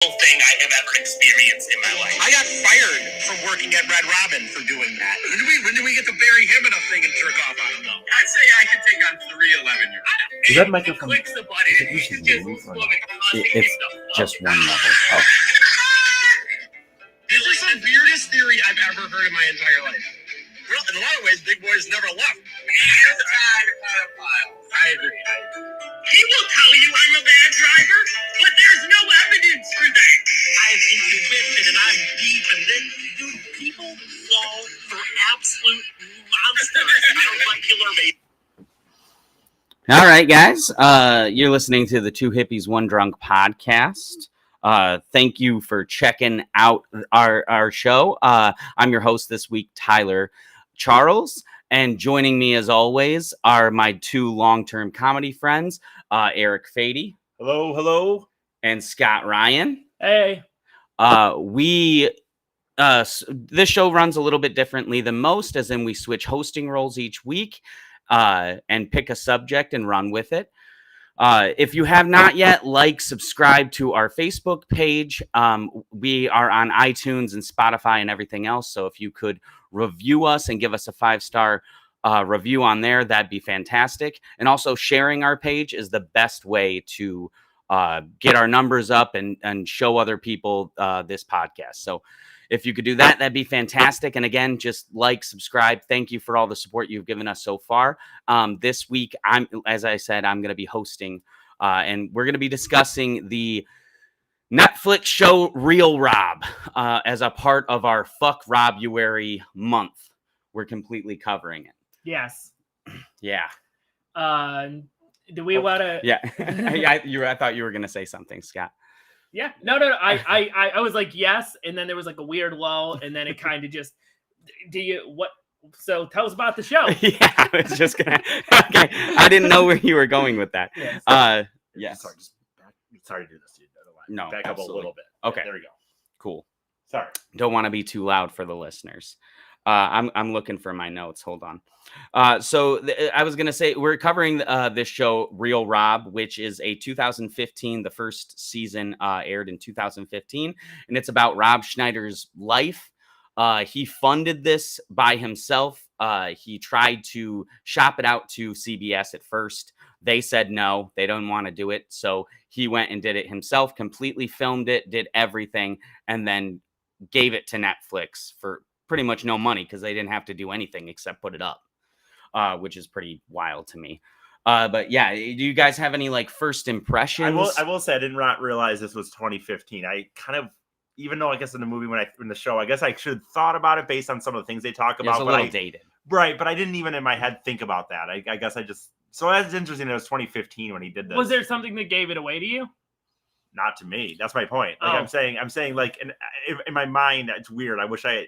thing I have ever experienced in my life. I got fired from working at Red Robin for doing that. When do we get to bury him in a thing and jerk off on him, though? I'd say I could take on 3 11-year-olds. Is that microphone? Clicks the button. It's just one level. Oh. This is the weirdest theory I've ever heard in my entire life. Well, in a lot of ways, Big Boy's never left. I agree. He will tell you I'm a bad driver, but there's no evidence for that. I have intuition and I'm deep, and then people fall for absolute monsters on a regular basis. All right, guys. You're listening to the Two Hippies, One Drunk podcast. Thank you for checking out our show. I'm your host this week, Tyler Charles, and joining me as always are my 2 long-term comedy friends, Eric Fady. Hello, hello. And Scott Ryan. Hey. This show runs a little bit differently than most, as in we switch hosting roles each week and pick a subject and run with it. If you have not yet, subscribe to our Facebook page. We are on iTunes and Spotify and everything else. So if you could review us and give us a 5-star review on there, that'd be fantastic. And also sharing our page is the best way to get our numbers up and show other people this podcast. So if you could do that, that'd be fantastic. And again, just subscribe. Thank you for all the support you've given us so far. This week, as I said, I'm going to be hosting, and we're going to be discussing the Netflix show Real Rob as a part of our Fuck Robuary month. We're completely covering it. Yes. Yeah. Do we want to? Yeah. I thought you were going to say something, Scott. Yeah. No. I was like, yes. And then there was a weird lull. And then it kind of just, so tell us about the show. Yeah. I was just going to, okay. I didn't know where you were going with that. Yes. Yes. Sorry to do this to you. No, back absolutely. Up a little bit. Okay. There we go. Cool. Sorry. Don't want to be too loud for the listeners. I'm looking for my notes. Hold on. I was going to say we're covering this show Real Rob, which is a 2015. The first season aired in 2015, and it's about Rob Schneider's life. He funded this by himself. He tried to shop it out to CBS at first. They said no, they don't want to do it. So he went and did it himself, completely filmed it, did everything, and then gave it to Netflix for pretty much no money because they didn't have to do anything except put it up, which is pretty wild to me. But yeah, do you guys have any first impressions? I will say I didn't realize this was 2015. I kind of, even though I guess in the movie in the show, I guess I should have thought about it based on some of the things they talk about. It's a little dated. Right, but I didn't even in my head think about that. I guess I just, so that's interesting. It was 2015 when he did this. Was there something that gave it away to you? Not to me. That's my point. I'm saying in my mind, it's weird. I wish I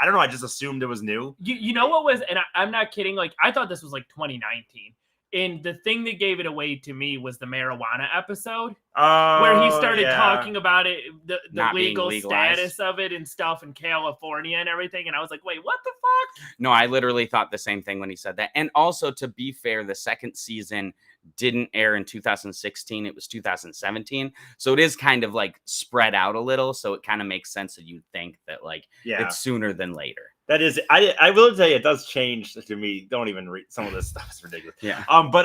don't know. I just assumed it was new. You know what was, and I'm not kidding. I thought this was 2019. And the thing that gave it away to me was the marijuana episode where he started talking about it, the legal status of it and stuff in California and everything. And I was like, wait, what the fuck? No, I literally thought the same thing when he said that. And also, to be fair, the second season didn't air in 2016. It was 2017. So it is kind of spread out a little. So it kind of makes sense that you'd think that it's sooner than later. That is, I will tell you, it does change to me. Don't even read some of this stuff. Is ridiculous. Yeah. But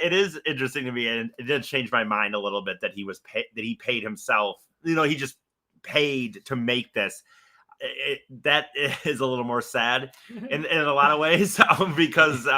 it is interesting to me, and it did change my mind a little bit that he was that he paid himself. He just paid to make this. That is a little more sad in a lot of ways because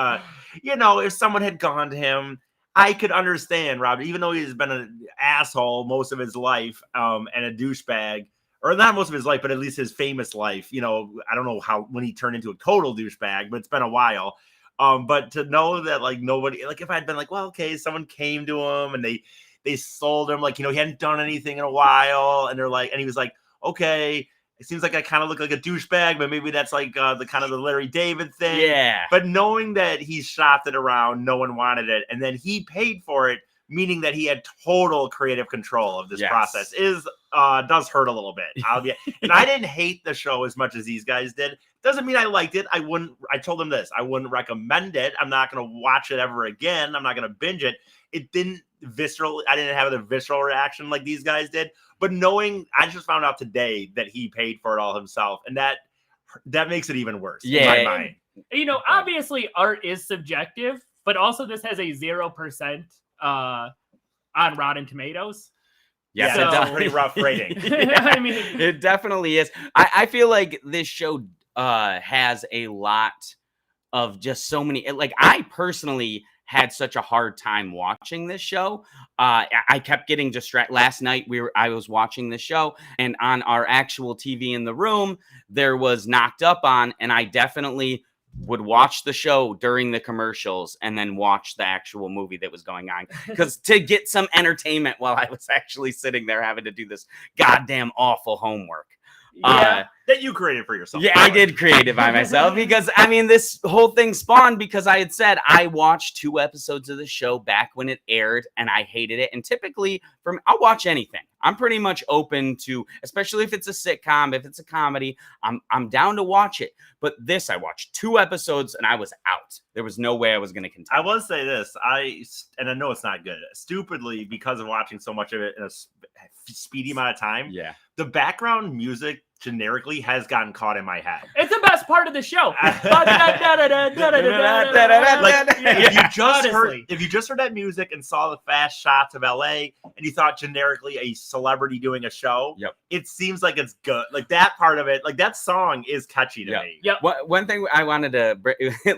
if someone had gone to him, I could understand Rob, even though he's been an asshole most of his life and a douchebag. Or not most of his life, but at least his famous life. I don't know when he turned into a total douchebag, but it's been a while. But to know that nobody, if I'd been well, okay, someone came to him and they sold him, he hadn't done anything in a while, and they're and he was okay, it seems like I kind of look like a douchebag, but maybe that's the kind of the Larry David thing. Yeah. But knowing that he shopped it around, no one wanted it, and then he paid for it, meaning that he had total creative control of this process does hurt a little bit. And I didn't hate the show as much as these guys did. Doesn't mean I liked it. I told them this. I wouldn't recommend it. I'm not going to watch it ever again. I'm not going to binge it. It didn't visceral. I didn't have the visceral reaction like these guys did. But knowing, I just found out today that he paid for it all himself, and that makes it even worse in my mind. Obviously art is subjective, but also this has a 0% on Rotten Tomatoes. Yeah, so, it's a pretty rough rating. I mean, it definitely is. I feel like this show has a lot of just so many. Like, I personally had such a hard time watching this show. I kept getting distracted. Last night I was watching the show, and on our actual TV in the room, there was Knocked Up on, and I definitely would watch the show during the commercials and then watch the actual movie that was going on, because to get some entertainment while I was actually sitting there having to do this goddamn awful homework. That you created for yourself. Yeah, I did create it by myself, because I mean, this whole thing spawned because I had said I watched 2 episodes of the show back when it aired and I hated it. And typically I'll watch anything. I'm pretty much open to, especially if it's a sitcom, if it's a comedy, I'm down to watch it. But this, I watched 2 episodes and I was out. There was no way I was going to continue. I will say this, and I know it's not good, stupidly, because of watching so much of it in a speedy amount of time. Yeah. The background music generically has gotten caught in my head. It's the best part of the show. If you just heard that music and saw the fast shots of LA and you thought generically a celebrity doing a show, it seems like it's good. Like that part of it, like that song is catchy to me. Yep. One thing I wanted to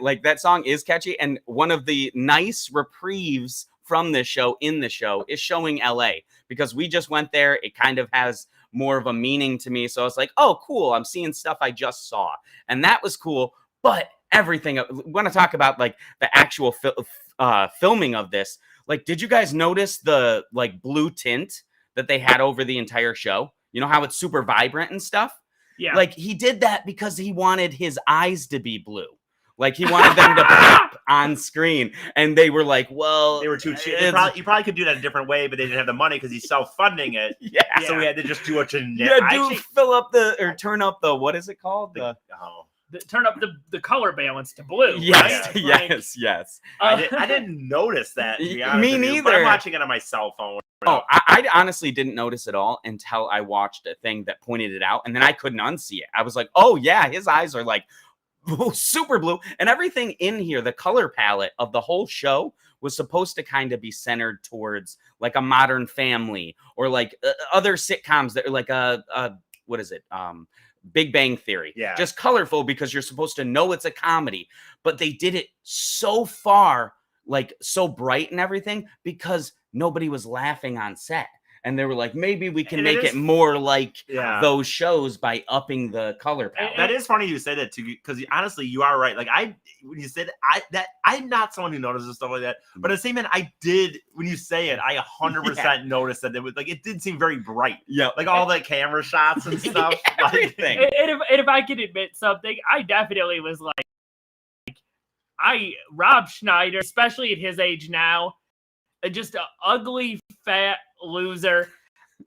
like, that song is catchy, and one of the nice reprieves from this show in the show is showing LA, because we just went there. It kind of has more of a meaning to me. So I was like, oh, cool. I'm seeing stuff I just saw. And that was cool. But everything, we want to talk about like the actual filming of this. Like, did you guys notice the like blue tint that they had over the entire show? You know how it's super vibrant and stuff? Yeah. Like, he did that because he wanted his eyes to be blue. Like, he wanted them to pop on screen, and they were like, well, they were too cheap. You probably could do that a different way, but they didn't have the money because he's self-funding it. So we had to just do a generic. Fill up turn up the, what is it called? Turn up the color balance to blue. Yes, right? yes. I didn't notice that, to be honest. Me neither. But I'm watching it on my cell phone. Oh, I honestly didn't notice it all until I watched a thing that pointed it out, and then I couldn't unsee it. I was like, oh yeah, his eyes are like super blue, and everything in here, the color palette of the whole show was supposed to kind of be centered towards like a Modern Family, or like other sitcoms that are like what is it? Big Bang Theory. Yeah. Just colorful, because you're supposed to know it's a comedy, but they did it so far, like so bright and everything, because nobody was laughing on set. And they were like, maybe we can make it more like those shows by upping the color palette. That is funny you say that too, because honestly, you are right. Like when you said I'm not someone who notices stuff like that, but at the same time, I did, when you say it, I 100% noticed that it was like, it did seem very bright. Yeah, like all the camera shots and stuff. Everything. And if I could admit something, I definitely was like, Rob Schneider, especially at his age now, just an ugly, fat loser.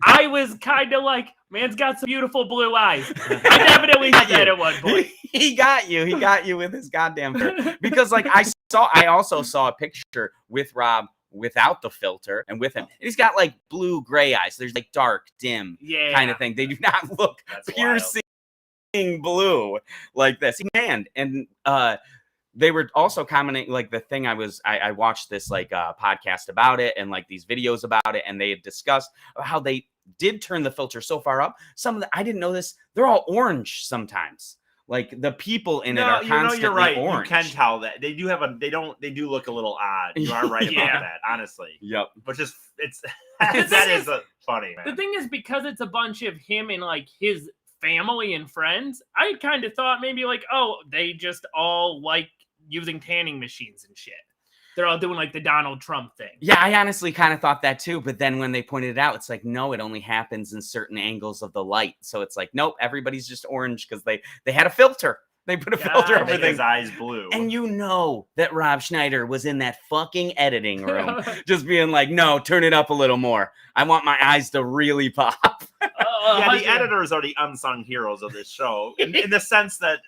I was kind of like, man's got some beautiful blue eyes. I definitely did that at one point. He got you with his goddamn hair. Because like I also saw a picture with Rob without the filter and with him. And he's got like blue-gray eyes. There's like dark, dim kind of thing. They do not look piercing blue like this. Man, and they were also commenting, like the thing I watched this like podcast about it and like these videos about it, and they had discussed how they did turn the filter so far up. Some of the, I didn't know this, they're all orange sometimes. Like the people in it are constantly you're right. orange. You can tell that they do they do look a little odd. You are right about that, honestly. Yep. But just that is funny, man. The thing is, because it's a bunch of him and like his family and friends, I kind of thought maybe like, oh, they just all like using tanning machines and shit. They're all doing like the Donald Trump thing. Yeah, I honestly kind of thought that too. But then when they pointed it out, it's like, no, it only happens in certain angles of the light. So it's like, nope, everybody's just orange because they had a filter. They put a filter over his eyes blue. And you know that Rob Schneider was in that fucking editing room just being like, no, turn it up a little more. I want my eyes to really pop. The editors are the unsung heroes of this show in the sense that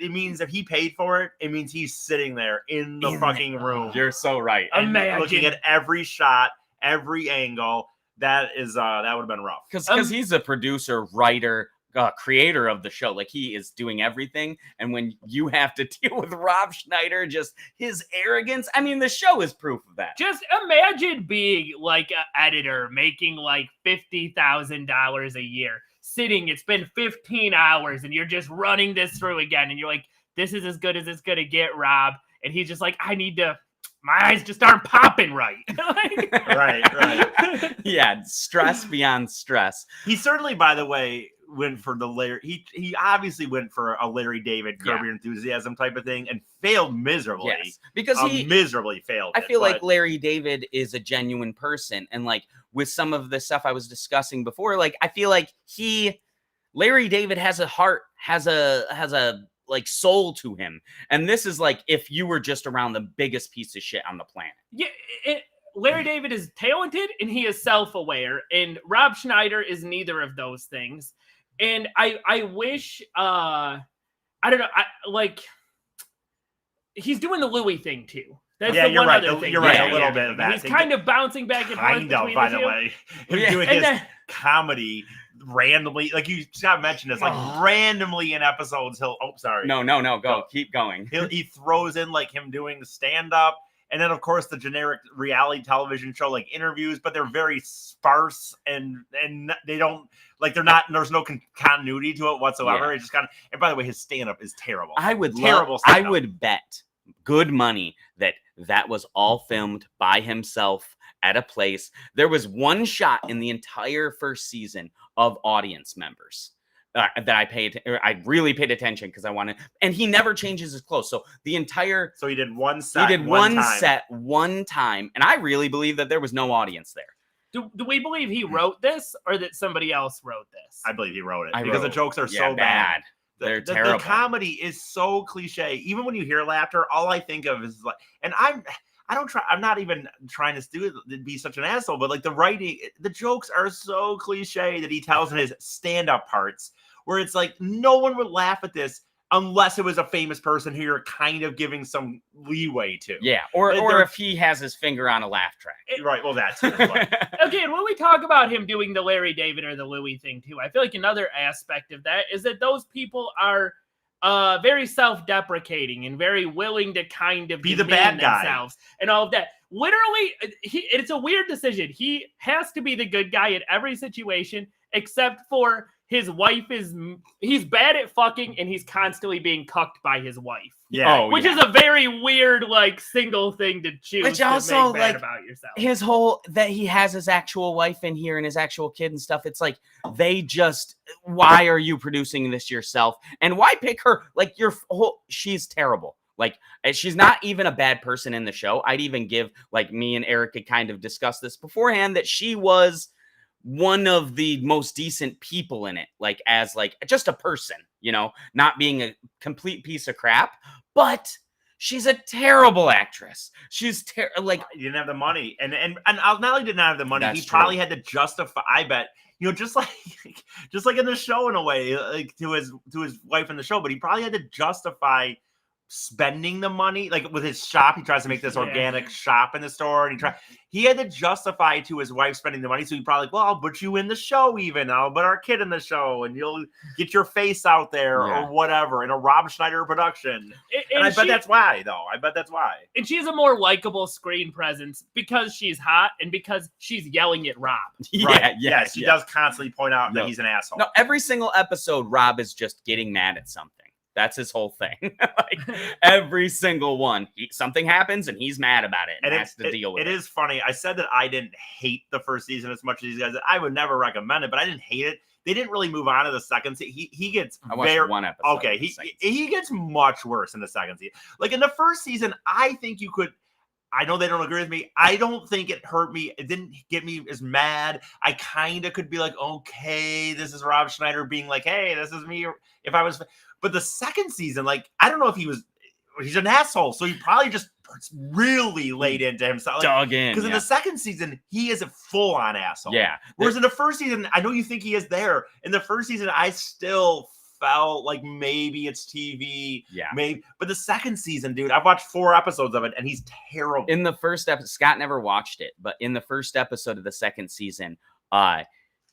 it means if he paid for it, it means he's sitting there in the fucking room. You're so right. And looking at every shot every angle. That would have been rough. Because he's a producer, writer, creator of the show. Like, he is doing everything. And when you have to deal with Rob Schneider, just his arrogance, I mean, the show is proof of that. Just imagine being like an editor making like $50,000 a year, sitting, it's been 15 hours, and you're just running this through again. And you're like, this is as good as it's going to get, Rob. And he's just like, my eyes just aren't popping right. Right. Yeah, stress beyond stress. He certainly, by the way, went for the Larry. He obviously went for a Larry David Curb Your Enthusiasm type of thing and failed miserably. Yes, because he miserably failed. I feel like Larry David is a genuine person, and like with some of the stuff I was discussing before, like I feel like Larry David has a heart, has a like soul to him, and this is like if you were just around the biggest piece of shit on the planet. Yeah, Larry David is talented and he is self-aware, and Rob Schneider is neither of those things. And I wish I don't know, he's doing the Louis thing too. That's the you're one right. other thing. You're right. A little bit of that. He's kind of bouncing back and forth between by the the two. way, him doing his comedy randomly, like you Scott mentioned this, like randomly in episodes he'll go keep going. He throws in like him doing the stand-up, and then of course the generic reality television show like interviews, but they're very sparse and they don't like there's no continuity to it whatsoever. It's just kind of, and by the way, his stand-up is terrible. I would bet good money that was all filmed by himself at a place. There was one shot in the entire first season of audience members that I really paid attention because I wanted, and he never changes his clothes. So he did one set. He did one set one time, and I really believe that there was no audience there. Do we believe he wrote this or that somebody else wrote this? I believe he wrote it because the jokes are so bad. They're terrible. The comedy is so cliche. Even when you hear laughter, all I think of is like, and I'm not even trying to be such an asshole, but like the writing, the jokes are so cliche that he tells in his stand-up parts where it's like no one would laugh at this unless it was a famous person who you're kind of giving some leeway to. Yeah, or if he has his finger on a laugh track. Right, well, that's too. Okay, and when we talk about him doing the Larry David or the Louis thing too, I feel like another aspect of that is that those people are very self-deprecating and very willing to kind of be the bad guy themselves and all of that. Literally, it's a weird decision. He has to be the good guy in every situation, except for his wife he's bad at fucking and he's constantly being cucked by his wife. Yeah. Which is a very weird, like, single thing to choose. Which also, to make bad about yourself. His whole, that he has his actual wife in here and his actual kid and stuff. It's like, why are you producing this yourself? And why pick her? Like, she's terrible. Like, she's not even a bad person in the show. I'd even give, like, me and Eric had kind of discussed this beforehand, that she was one of the most decent people in it, like as like just a person, not being a complete piece of crap, but she's a terrible actress. She's like, he didn't have the money, and not only did not have the money, he probably had to justify. I bet just like in the show in a way, like to his wife in the show, but he probably had to justify spending the money, like with his shop. He tries to make this organic shop in the store, and he had to justify to his wife spending the money. So he probably like, well, I'll put you in the show, even I'll put our kid in the show, and you'll get your face out there or whatever in a Rob Schneider production. And I bet that's why, though. And she has a more likable screen presence because she's hot and because she's yelling at Rob. Yes, she does constantly point out that he's an asshole. No, every single episode, Rob is just getting mad at something. That's his whole thing. Like every single one, something happens and he's mad about it, and has to deal with it. It is funny. I said that I didn't hate the first season as much as these guys. I would never recommend it, but I didn't hate it. They didn't really move on to the second season. He gets I watched one episode. Okay, he gets much worse in the second season. Like in the first season, I think you could. I know they don't agree with me. I don't think it hurt me. It didn't get me as mad. I kind of could be like, okay, this is Rob Schneider being like, hey, this is me. If I was. But the second season, like, I don't know if he's an asshole. So he probably just really laid into himself. Dug in. Because in the second season, he is a full-on asshole. Yeah. Whereas in the first season, I know you think he is there. In the first season, I still felt like maybe it's TV. Yeah. Maybe, but the second season, dude, I've watched 4 episodes of it, and he's terrible. In the first episode, Scott never watched it, but in the first episode of the second season,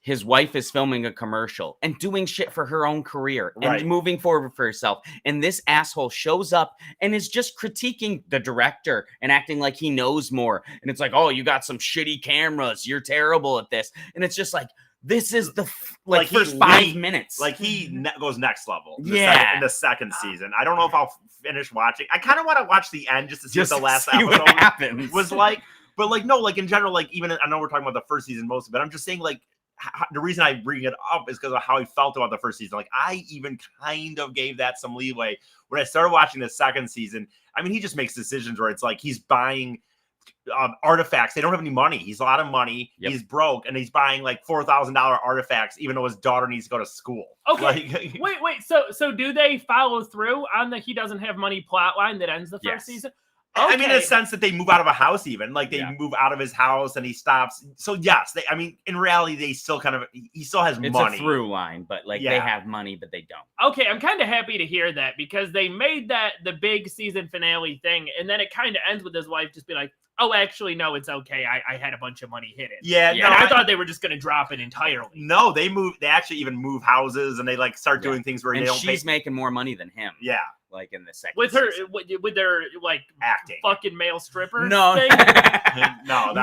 his wife is filming a commercial and doing shit for her own career and moving forward for herself. And this asshole shows up and is just critiquing the director and acting like he knows more. And it's like, oh, you got some shitty cameras. You're terrible at this. And it's just like, this is the first 5 minutes. Like he goes next level. In the second season. I don't know if I'll finish watching. I kind of want to watch the end just to see what the last episode was like. But like, no, like in general, like even I know we're talking about the first season mostly, but I'm just saying like, the reason I bring it up is because of how I felt about the first season. Like I even kind of gave that some leeway when I started watching the second season. I mean, he just makes decisions where it's like he's buying artifacts. They don't have any money. He's out of money. Yep. He's broke, and he's buying like $4,000 artifacts, even though his daughter needs to go to school. Okay, wait. So do they follow through on the he doesn't have money plot line that ends the first season? Okay. I mean, in a sense that they move out of a house, even like they move out of his house and he stops. So yes, I mean, in reality, they still he still has money. It's a through line, but like they have money, but they don't. Okay, I'm kind of happy to hear that because they made that the big season finale thing, and then it kind of ends with his wife just be like, "Oh, actually, no, it's okay. I had a bunch of money hidden." Yeah, no, I thought they were just going to drop it entirely. No, they actually even move houses and they like start doing things where they don't. She's making more money than him. Yeah. Like in the second with their like acting fucking male stripper thing? No.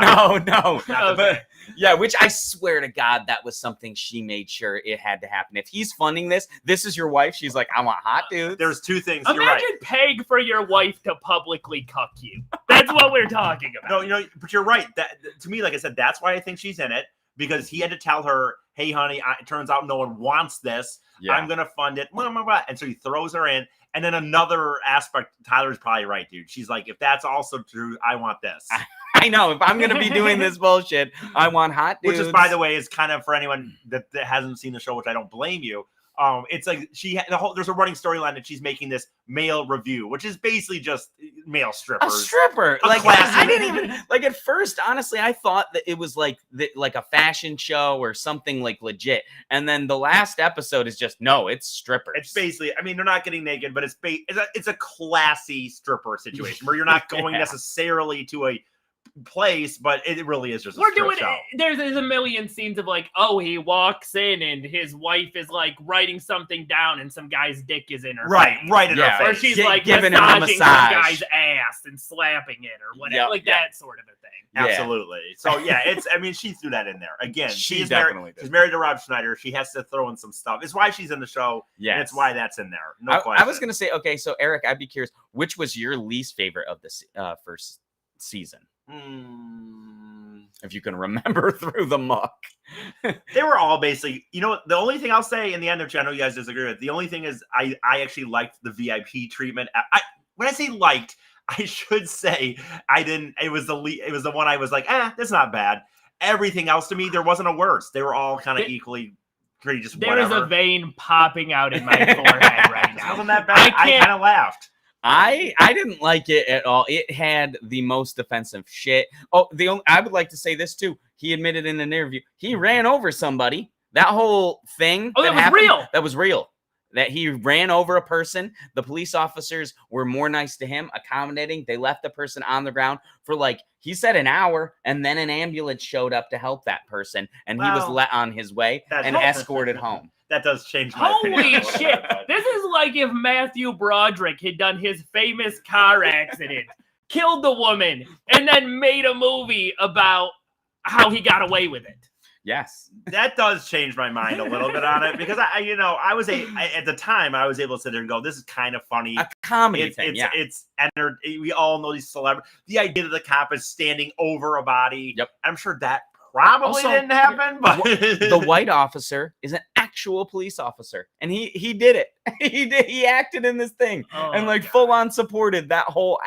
But yeah, which I swear to God that was something she made sure it had to happen. If he's funding this is your wife. She's like, I want hot dudes. There's 2 things. Imagine paying for your wife to publicly cuck you. That's what we're talking about. No, but you're right. That to me, like I said, that's why I think she's in it, because he had to tell her, hey, honey, it turns out no one wants this. Yeah. I'm gonna fund it. And so he throws her in. And then another aspect, Tyler's probably right, dude. She's like, if that's also true, I want this. I know. If I'm going to be doing this bullshit, I want hot dudes. Which is, by the way, is kind of for anyone that hasn't seen the show, which I don't blame you. It's like there's a running storyline that she's making this male review, which is basically just male strippers. A stripper. I didn't even like at first, honestly, I thought that it was like a fashion show or something like legit. And then the last episode is just, no, it's strippers. It's basically, I mean, they're not getting naked, but it's a classy stripper situation where you're not going necessarily to a place, but it really is just we're doing show. There's a million scenes of like, oh, he walks in and his wife is like writing something down and some guy's dick is in her face. Right in her face. Or she's like giving him a massage, some guy's ass and slapping it or whatever, that sort of a thing. Absolutely. So I mean, she threw that in there again. She's married to Rob Schneider. She has to throw in some stuff. It's why she's in the show. Yeah, it's why that's in there. No question. I was gonna say, okay, so Eric, I'd be curious, which was your least favorite of the first season? If you can remember through the muck. They were all basically, the only thing I'll say in the end, which I know you guys disagree with, the only thing is I actually liked the VIP treatment. When I say liked, I should say I didn't. It was the one I was like, that's not bad. Everything else to me, there wasn't a worse. They were all kind of equally pretty just there whatever. There is a vein popping out in my forehead right now. Wasn't that bad? I kind of laughed. I didn't like it at all. It had the most offensive shit. Oh, I would like to say this too. He admitted in an interview he ran over somebody. That whole thing. Oh, that was real. That was real. That he ran over a person. The police officers were more nice to him, accommodating. They left the person on the ground for he said an hour, and then an ambulance showed up to help that person, and he was let on his way and escorted home. That does change my opinion. Holy shit. This is like if Matthew Broderick had done his famous car accident, killed the woman, and then made a movie about how he got away with it. Yes. That does change my mind a little bit on it because I was at the time I was able to sit there and go, this is kind of funny. A comedy thing. It's we all know these celebrities. The idea that the cop is standing over a body. Yep. I'm sure that probably didn't happen, but the white officer is an actual police officer, and he did it. He acted in this thing and full on supported that whole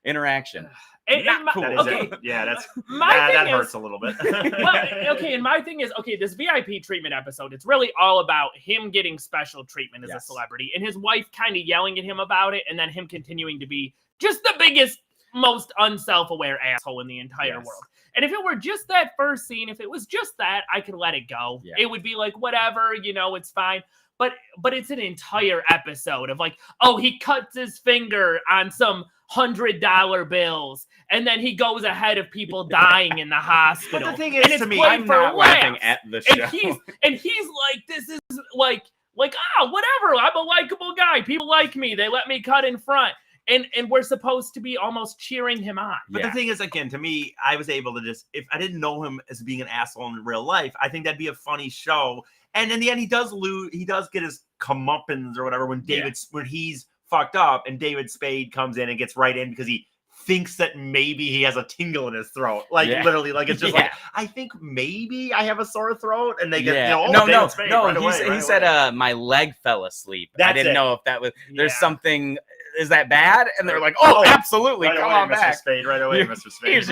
interaction. Cool. That hurts a little bit. And my thing is, this VIP treatment episode, it's really all about him getting special treatment as a celebrity, and his wife kind of yelling at him about it, and then him continuing to be just the biggest, most unself-aware asshole in the entire world. And if it were just that first scene, if it was just that, I could let it go. Yeah. It would be like, whatever, it's fine. but it's an entire episode of like, oh, he cuts his finger on some $100 bills, and then he goes ahead of people dying in the hospital. But the thing and is, it's to me, played I'm for not laughing laughs. at the show. And he's like, this is like whatever. I'm a likable guy. People like me. They let me cut in front. And we're supposed to be almost cheering him on. But the thing is, again, to me, I was able to just, if I didn't know him as being an asshole in real life, I think that'd be a funny show. And in the end, he does get his comeuppance or whatever when when he's fucked up and David Spade comes in and gets right in because he thinks that maybe he has a tingle in his throat. Like literally, like it's just like, I think maybe I have a sore throat, and they get David Spade right away, he said my leg fell asleep. I didn't know if that was there's something. Is that bad? And they're like, oh, absolutely. Right Come away, on Mr. back. Spade, right away, Mr. Spade.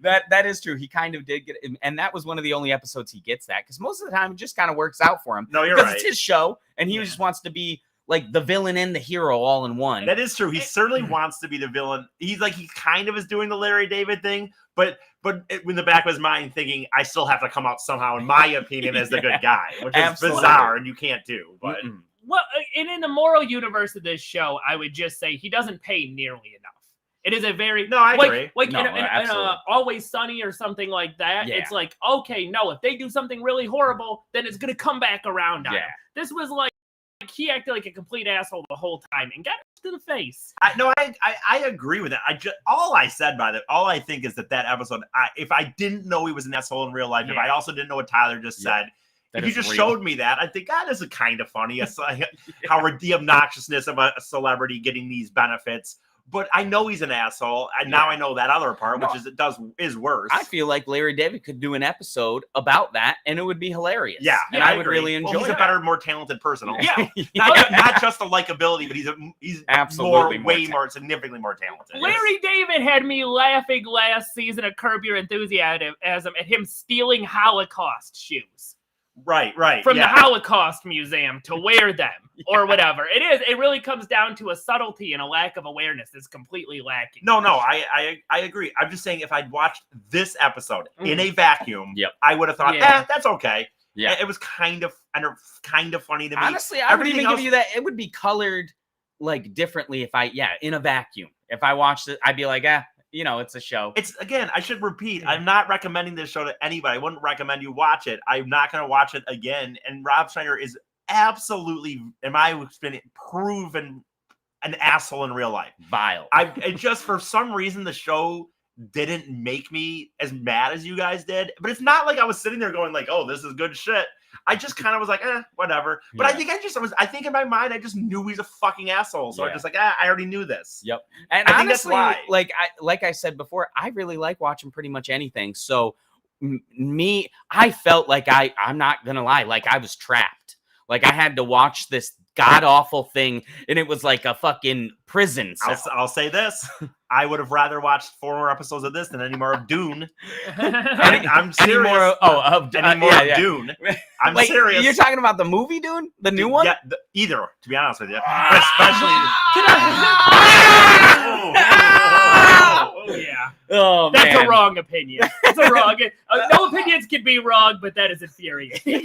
That is true. He kind of did get it. And that was one of the only episodes he gets that. Because most of the time, it just kind of works out for him. No, you're right. right. It's his show. And he just wants to be like the villain and the hero all in one. That is true. He certainly wants to be the villain. He kind of is doing the Larry David thing. But in the back of his mind thinking, I still have to come out somehow, in my opinion, as the good guy. Which is bizarre and you can't do. But... Well, and in the moral universe of this show, I would just say he doesn't pay nearly enough. It is a very I agree. In Always Sunny or something like that. Yeah. It's like, okay, no, if they do something really horrible, then it's gonna come back around on him. This was like he acted like a complete asshole the whole time and got it to the face. I agree with that. All I think is that episode. If I didn't know he was an asshole in real life, if I also didn't know what Tyler just said. If you just showed me that, I think, this is kind of funny. How the obnoxiousness of a celebrity getting these benefits. But I know he's an asshole, and now I know that other part, which is worse. I feel like Larry David could do an episode about that, and it would be hilarious. Yeah, and I would really enjoy. He's a better, more talented person. Also. Not just the likability, but he's absolutely significantly more talented. Larry David had me laughing last season of Curb Your Enthusiasm at him stealing Holocaust shoes. Right. From the Holocaust Museum to wear them or whatever. It really comes down to a subtlety and a lack of awareness that's completely lacking. No, I agree. I'm just saying if I'd watched this episode in a vacuum, I would have thought, that's okay. Yeah. It was kind of funny to me. Honestly, I would even give you that. It would be colored like differently if in a vacuum. If I watched it, I'd be like, it's a show. I should repeat, I'm not recommending this show to anybody. I wouldn't recommend you watch it. I'm not going to watch it again. And Rob Schneider is absolutely, in my experience, proven an asshole in real life. Vile. It just, for some reason, the show didn't make me as mad as you guys did. But it's not like I was sitting there going like, oh, this is good shit. I just kind of was like, whatever. But I think in my mind, I just knew he's a fucking asshole. So I'm just like, I already knew this. Yep. And I honestly, think that's why. Like I said before, I really like watching pretty much anything. So I felt like I'm not going to lie. Like I was trapped. Like I had to watch this god awful thing. And it was like a fucking prison cell. I'll say this. I would have rather watched 4 more episodes of this than any more of Dune. I'm serious. Any more of Dune. I'm serious. You're talking about the movie Dune? The new one? Yeah, either, to be honest with you. Especially... yeah. Oh, that's man. a wrong opinion. It's a wrong. No opinions can be wrong, but that is infuriating.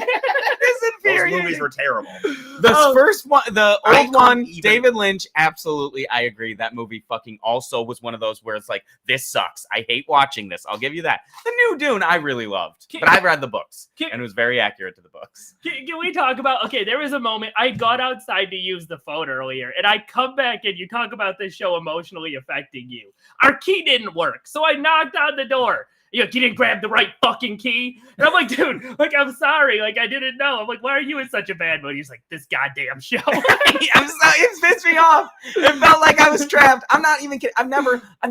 Those movies were terrible. The first one, the old one, David Lynch, absolutely, I agree. That movie fucking also was one of those where it's like, this sucks. I hate watching this. I'll give you that. The new Dune, I really loved, but I read the books, and it was very accurate to the books. Can we talk about? Okay, there was a moment I got outside to use the phone earlier, and I come back and you talk about this show emotionally affecting you. Our key didn't work, so I knocked on the door. You didn't grab the right fucking key. And I'm like, dude, I'm sorry. I didn't know. I'm like, why are you in such a bad mood? He's like, this goddamn show. It pissed me off. It felt like I was trapped. I'm not even kidding. I've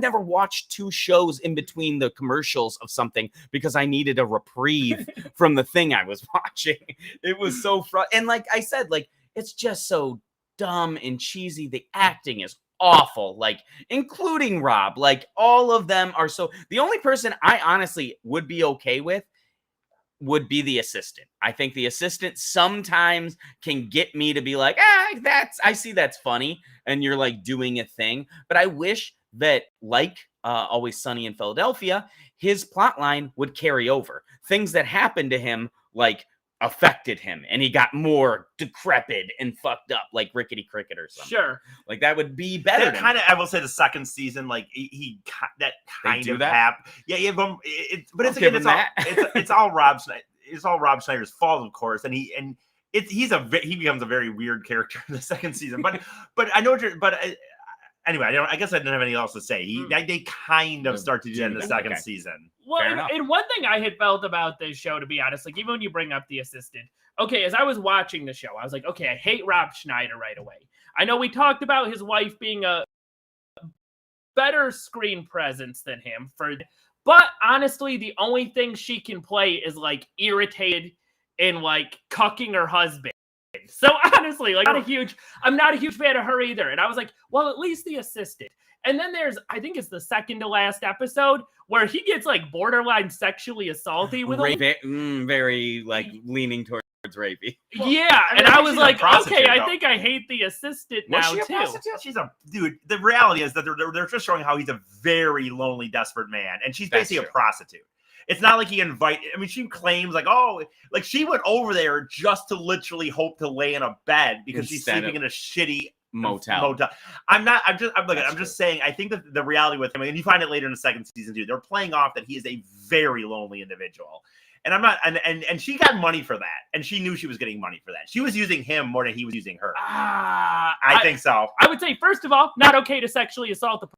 never watched 2 shows in between the commercials of something because I needed a reprieve from the thing I was watching. It was so and like I said, it's just so dumb and cheesy. The acting is awful, including Rob. All of them are so. The only person I honestly would be okay with would be the assistant. I think the assistant sometimes can get me to be like, I see that's funny, and you're doing a thing. But I wish that Always Sunny in Philadelphia, his plot line would carry over. Things that happen to him, affected him and he got more decrepit and fucked up like Rickety Cricket or something. Sure. Like that would be better. That kind of, I will say, the second season, like he that kind of happened. Yeah, but it's all Rob Schneider. It's all Rob Schneider's fault, of course, and he becomes a very weird character in the second season. But I know, anyway, I guess I didn't have anything else to say. They kind of start to do that in the second season. Well, and one thing I had felt about this show, to be honest, like even when you bring up the assistant, okay, as I was watching the show, I was like, okay, I hate Rob Schneider right away. I know we talked about his wife being a better screen presence than him, but honestly, the only thing she can play is like irritated and like cucking her husband. So honestly, like I'm not a huge fan of her either. And I was like, well, at least the assistant. And then there's, I think it's the second to last episode where he gets like borderline sexually assaulty with him. Very like leaning towards rapey. Yeah. And I was like, okay, I think I hate the assistant now too. She's a dude. The reality is that they're just showing how he's a very lonely, desperate man. And she's basically a prostitute. It's not like she claims like, oh, like she went over there just to literally hope to lay in a bed because she's sleeping in a shitty motel. I'm just saying, I think that the reality with him, and you find it later in the second season too, they're playing off that he is a very lonely individual. And I'm not, and she got money for that, and she knew she was getting money for that. She was using him more than he was using her. I think so. I would say, first of all, not okay to sexually assault the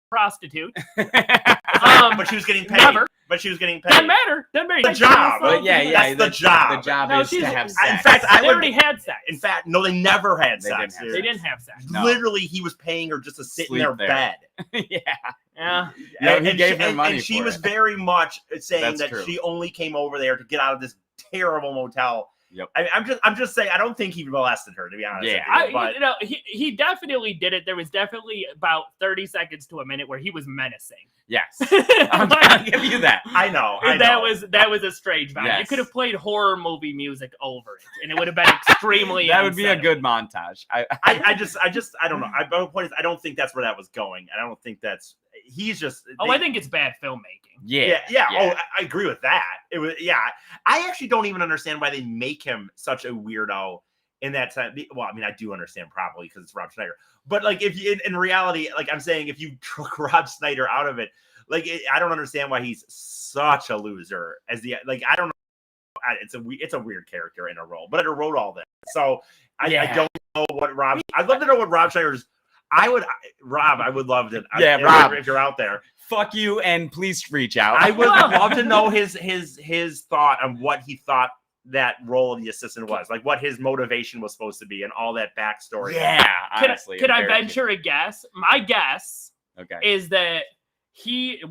prostitute. But she was getting paid. Never. But she was getting paid. Doesn't matter. The job. That's the job. The job is to have sex. In fact, they already had sex. In fact, no, they never had sex. They didn't have sex. No. Literally, he was paying her just to sit in their bed. Yeah. And he gave her money. And she was very much saying that she only came over there to get out of this terrible motel. Yep. I'm just saying, I don't think he molested her, to be honest. Yeah, he definitely did it. There was definitely about 30 seconds to a minute where he was menacing. Yes, I'll give you that. I know. That was a strange vibe. Yes. You could have played horror movie music over it, and it would have been extremely. That would be a good montage. I don't know. My point is, I don't think that's where that was going, and I don't think that's. He's just. I think it's bad filmmaking. Yeah. Oh, I agree with that. It was. Yeah, I actually don't even understand why they make him such a weirdo in that time. Well, I mean, I do understand probably because it's Rob Schneider. But like, if you in reality, like I'm saying, if you took Rob Schneider out of it, like I don't understand why he's such a loser. I don't know. It's a weird character in a role, but I wrote all that, so I don't know what Rob. I'd love to know what Rob Schneider's. I would love to. Yeah, Rob, if you're out there, fuck you, and please reach out. I would love to know his thought on what he thought that role of the assistant was, like what his motivation was supposed to be, and all that backstory. Yeah, honestly. Could I venture a guess? My guess, is that he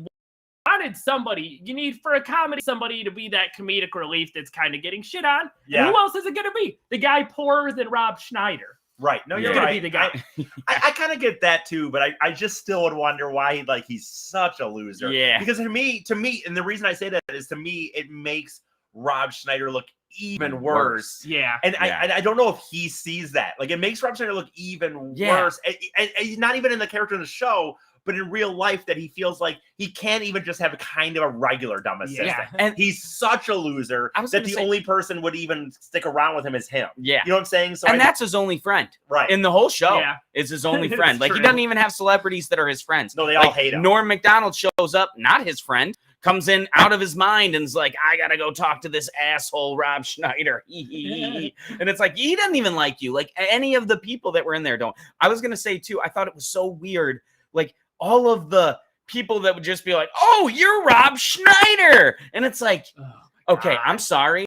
wanted somebody. You need for a comedy somebody to be that comedic relief that's kind of getting shit on. Yeah. And who else is it going to be? The guy poorer than Rob Schneider. Right. No, you're gonna right. be the guy. I kind of get that too, but I just still would wonder why he's such a loser. Yeah. Because to me, and the reason I say that is to me, it makes Rob Schneider look even worse. Yeah. And I don't know if he sees that. Like, it makes Rob Schneider look even worse. And he's not even in the character in the show, but in real life, that he feels like he can't even just have a kind of a regular dumb assistant. Yeah. And he's such a loser that the only person would even stick around with him is him. Yeah. You know what I'm saying? So that's his only friend. Right. In the whole show. Yeah. Is his only friend. Like, he doesn't even have celebrities that are his friends. No, they all hate him. Norm Macdonald shows up, not his friend, comes in out of his mind and is like, I gotta go talk to this asshole Rob Schneider. And it's like, he doesn't even like you. Like, any of the people that were in there don't. I was gonna say too, I thought it was so weird. Like, all of the people that would just be like, oh, you're Rob Schneider. And it's like, okay, I'm sorry,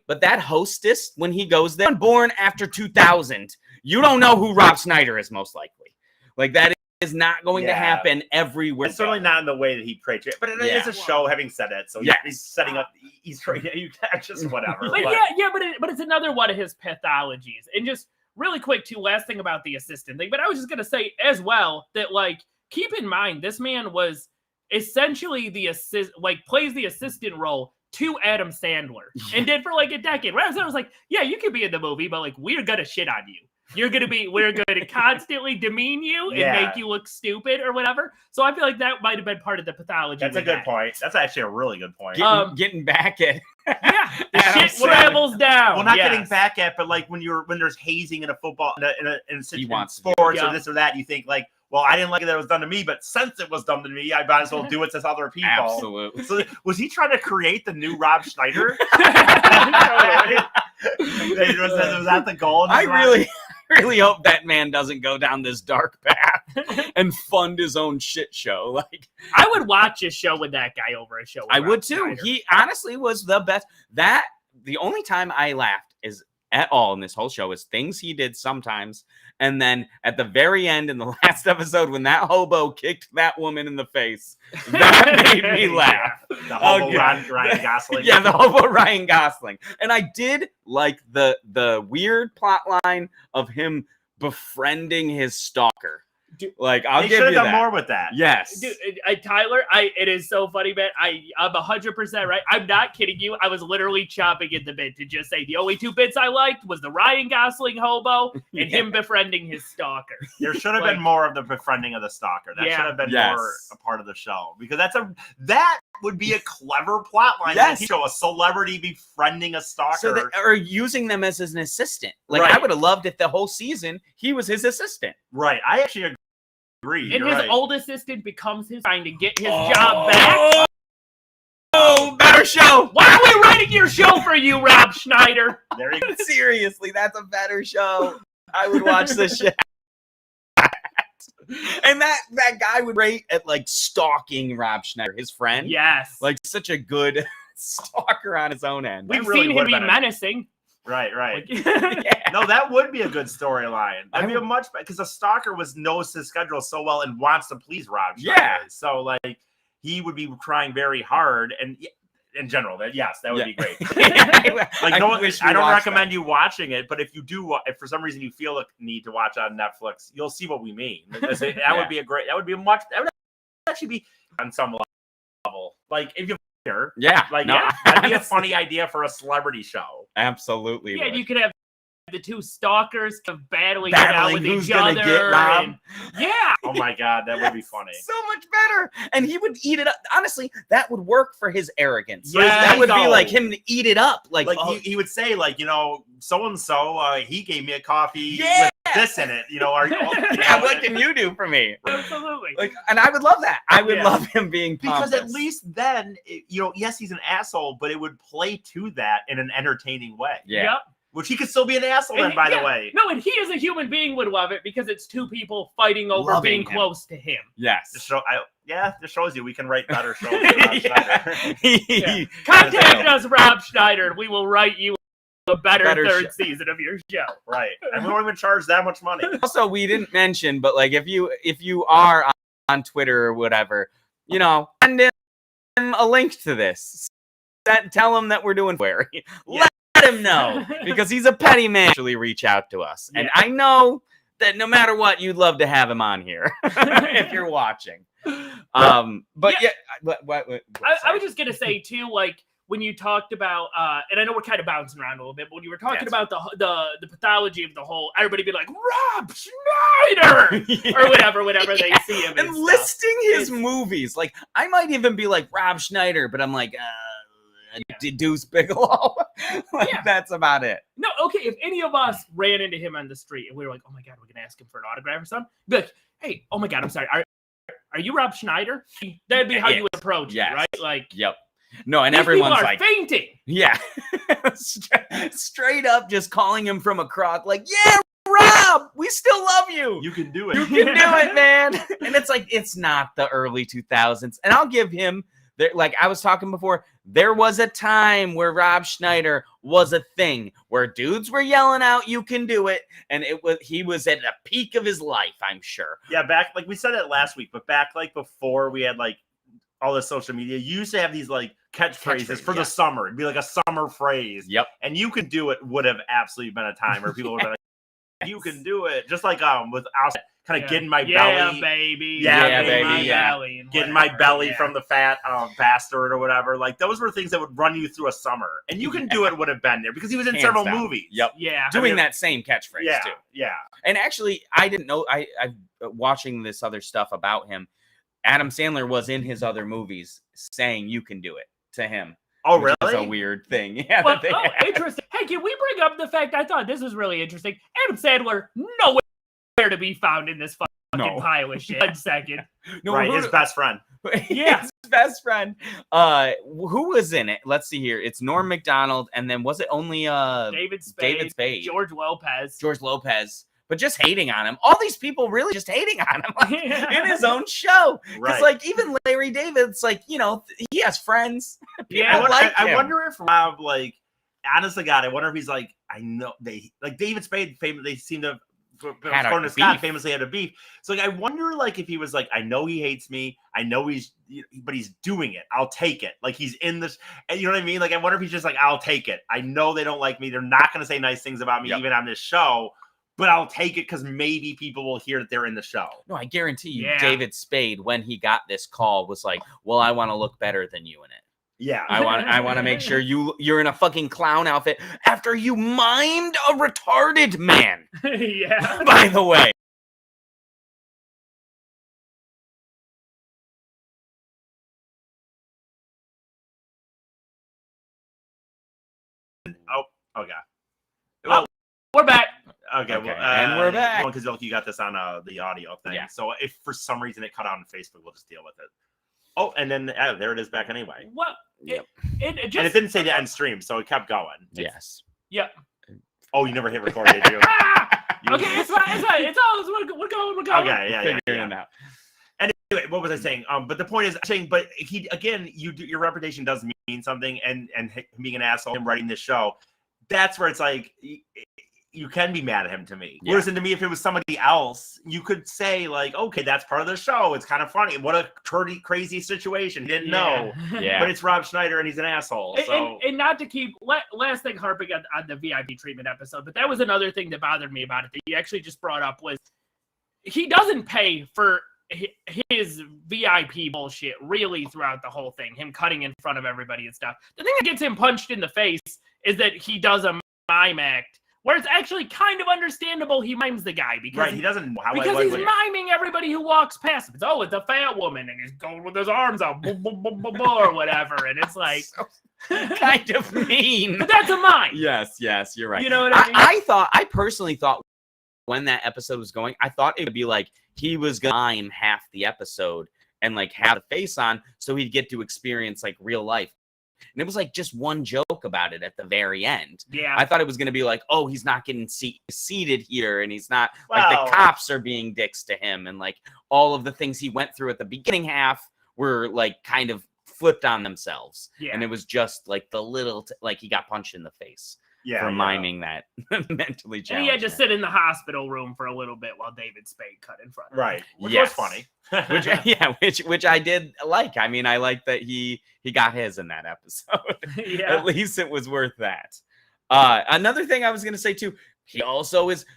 but that hostess, when he goes there, born after 2000, you don't know who Rob Schneider is, most likely. Like, that is not going to happen everywhere. It's certainly not in the way that he portrayed it, but it is a show, having said that. So he's setting up, he's just whatever. But it's another one of his pathologies. And just really quick, too, last thing about the assistant thing, but I was just going to say as well that, like, keep in mind, this man was essentially plays the assistant role to Adam Sandler and did for like a decade. Adam Sandler was like, yeah, you could be in the movie, but like, we're gonna shit on you. we're going to constantly demean you and make you look stupid or whatever. So I feel like that might have been part of the pathology. That's a good point. That's actually a really good point. Getting back at the shit travels down. Well, not getting back at, but like when there's hazing in a football in sports or this or that, you think like, well, I didn't like it that it was done to me, but since it was done to me, I might as well do it to other people. Absolutely. So was he trying to create the new Rob Schneider? Was that the goal? I really hope that man doesn't go down this dark path and fund his own shit show. Like, I would watch a show with that guy over a show with I Rob would too. Schneider. He honestly was the best. The only time I laughed is at all in this whole show is things he did sometimes. And then at the very end in the last episode, when that hobo kicked that woman in the face, that made me laugh. The hobo Ryan Gosling. Yeah, the hobo Ryan Gosling. And I did like the weird plot line of him befriending his stalker. Dude, like, I'll give you that. They should have done more with that. Yes. Dude, Tyler, it is so funny, man. I'm 100% right. I'm not kidding you. I was literally chopping at the bit to just say the only two bits I liked was the Ryan Gosling hobo and him befriending his stalker. There should have been more of the befriending of the stalker. That should have been more a part of the show. Because that would be a clever plot line. Yes. Show a celebrity befriending a stalker. Or using them as an assistant. Like, I would have loved if the whole season he was his assistant. Right. I actually agree. And his old assistant becomes his trying to get his job back. Oh, better show. Why are we writing your show for you, Rob Schneider? There you go. Seriously, that's a better show. I would watch this shit. And that guy would rate at like stalking Rob Schneider, his friend. Yes. Like such a good stalker on his own end. We've seen him be menacing. Right. No, that would be a good storyline. That'd be a much better, because the stalker knows his schedule so well and wants to please Rob Schneider. Yeah. So like he would be trying very hard, and in general, that would be great. I don't recommend you watching it, but if you do, if for some reason you feel the need to watch on Netflix, you'll see what we mean. That would be that would actually be on some level. Like if you. That'd be a funny idea for a celebrity show. Absolutely. Yeah, you could have the two stalkers battling it out with each other. Oh my God, that would be funny. So much better. And he would eat it up. Honestly, that would work for his arrogance. Yeah, that would be like him to eat it up. Like he would say, like, so and so, he gave me a coffee with this in it. What can you do for me? Absolutely. Like, and I would love that. I would love him being pompous. Because at least then, yes, he's an asshole, but it would play to that in an entertaining way. Yeah. Yep. Which he could still be an asshole in, by the way. No, and he as a human being would love it because it's two people fighting over being close to him. Yes. This shows you we can write better shows. Contact us, Rob Schneider. We will write you a better third season of your show. Right. And we won't even charge that much money. Also, we didn't mention, but like if you are on Twitter or whatever, send him a link to this. Tell him that we're doing query. Let him know, because he's a petty man. Actually reach out to us, and I know that no matter what, you'd love to have him on here if you're watching. I was just gonna say too, like when you talked about, and I know we're kind of bouncing around a little bit, but when you were talking about the pathology of the whole, everybody be like Rob Schneider or whatever they see him and listing his movies. Like I might even be like Rob Schneider, but I'm like. Deuce Bigelow. That's about it. No, okay. If any of us ran into him on the street and we were like, "Oh my God, we're gonna ask him for an autograph or something," be like, "Hey, oh my God, I'm sorry. Are you Rob Schneider?" That'd be how you would approach it, right? Like, yep. No, and everyone's people are like fainting. Yeah, straight up, just calling him from across, like, "Yeah, Rob, we still love you. You can do it. You can do it, man." And it's like it's not the early 2000s, and I'll give him. Like I was talking before, there was a time where Rob Schneider was a thing, where dudes were yelling out, "You can do it," and he was at the peak of his life, I'm sure. Yeah, back like we said it last week, but back like before we had like all the social media, you used to have these like catchphrases for the summer. It'd be like a summer phrase. Yep. And "you can do it" would have absolutely been a time where people would be like, "You can do it," just like with us. kind of getting my belly. Yeah, baby. Getting my belly from the fat bastard or whatever. Like, those were things that would run you through a summer. And You Can Do It would have been there because he was in several movies. Yep. Yeah. Doing that same catchphrase, too. Yeah. And actually, I didn't know, I watching this other stuff about him, Adam Sandler was in his other movies saying "You can do it" to him. Oh, really? It's a weird thing. Yeah. Well, interesting. Hey, can we bring up the fact? I thought this was really interesting. Adam Sandler nowhere to be found in this fucking pile of shit. 1 second. No, right, his best friend. Yeah, his best friend. Who was in it? Let's see here. It's Norm Macdonald, and then was it only David Spade, George Lopez. But just hating on him. All these people really just hating on him in his own show. Because, like, even Larry David's, like, you know, he has friends. I wonder if Rob, like, honest to God, I wonder if he's like, I know they, like, David Spade, they seem to, according to Scott, famously had a beef. So, like, I wonder, like, if he was like, I know he hates me. I know but he's doing it. I'll take it. Like, he's in this, you know what I mean? Like, I wonder if he's just like, I'll take it. I know they don't like me. They're not going to say nice things about me, even on this show. But I'll take it because maybe people will hear that they're in the show. No, I guarantee you, David Spade, when he got this call, was like, "Well, I want to look better than you in it. Yeah, I want to make sure you're in a fucking clown outfit after you mimed a retarded man." Yeah. By the way. Oh, okay. Well, we're back. Okay, well, and we're back. Because you got this on the audio thing. Yeah. So if for some reason it cut out on Facebook, we'll just deal with it. Oh, and then there it is back anyway. Well, and it didn't say the end stream, so it kept going. Yes. Yep. Oh, you never hit record, did you? Okay, it's fine. We're going. Okay, yeah. Figuring it out. Anyway, what was I saying? But the point is, but he again, your reputation does mean something, and being an asshole and writing this show, that's where it's like. You can be mad at him to me. Yeah. Whereas to me, if it was somebody else, you could say like, okay, that's part of the show. It's kind of funny. What a crazy situation. He didn't know. Yeah. But it's Rob Schneider and he's an asshole. And not to keep last thing harping on the VIP treatment episode, but that was another thing that bothered me about it that you actually just brought up was he doesn't pay for his VIP bullshit really throughout the whole thing. Him cutting in front of everybody and stuff. The thing that gets him punched in the face is that he does a mime act. Where it's actually kind of understandable he mimes the guy because he doesn't because he's miming everybody who walks past him. It's a fat woman and he's going with his arms out or whatever, and it's like kind of mean. But that's a mime. Yes, you're right. You know what I mean? I personally thought when that episode was going, I thought it would be like he was gonna mime half the episode and like have the face on so he'd get to experience like real life. And it was like just one joke about it at the very end. Yeah. I thought it was going to be like, oh, he's not getting seated here. And he's not like the cops are being dicks to him. And like all of the things he went through at the beginning half were like kind of flipped on themselves. Yeah. And it was just like the little, like he got punched in the face. For miming that mentally challenged. And he had to sit in the hospital room for a little bit while David Spade cut in front of him. Right. Which was funny. which I did like. I mean, I like that he got his in that episode. Yeah. At least it was worth that. Another thing I was going to say too, he also is,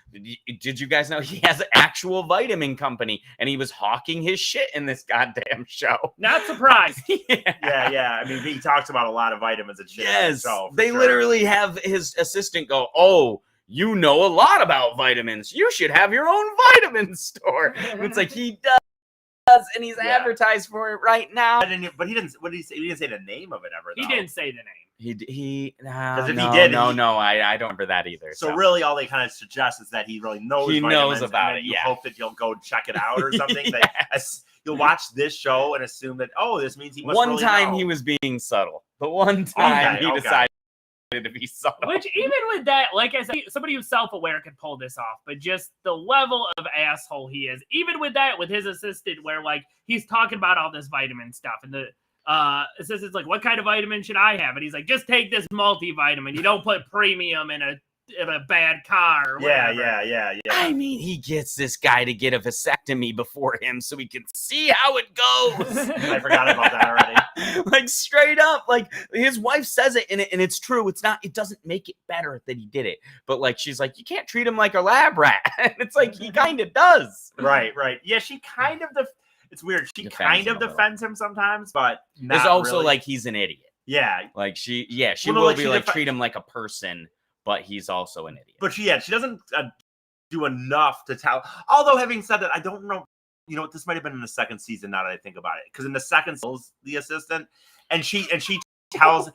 did you guys know he has an actual vitamin company and he was hawking his shit in this goddamn show? Not surprised. Yeah. I mean, he talks about a lot of vitamins and shit. Yes. They literally have his assistant go, oh, you know a lot about vitamins. You should have your own vitamin store. And it's like he does, and he's advertised for it right now. But he didn't. What did he say? He didn't say the name of it ever. Though. He didn't say the name. He did, I don't remember that either. So really, all they kind of suggest is that he really knows. He knows about it. You hope that you'll go check it out or something. That you'll watch this show and assume that this means he must. One time he was being subtle, but one time he decided to be subtle. Which even with that, like I said, somebody who's self-aware can pull this off, but just the level of asshole he is, even with that, with his assistant, where like he's talking about all this vitamin stuff, and the assistant's like, "What kind of vitamin should I have?" And he's like, "Just take this multivitamin. You don't put premium in a in a bad car. Or whatever. Yeah. I mean, he gets this guy to get a vasectomy before him so he can see how it goes. I forgot about that already. Like straight up, like his wife says it, and it's true. It doesn't make it better that he did it, but like she's like, you can't treat him like a lab rat. And it's like he kind of does. Right. Yeah, she kind of it's weird. She kind of defends him sometimes, but not it's also really. like he's an idiot. Yeah, like she Well, will like, be she like treat him like a person, but he's also an idiot. But she doesn't do enough to tell. Although having said that, I don't know. You know what? This might have been in the second season. Now that I think about it, because in the second, the assistant, and she tells,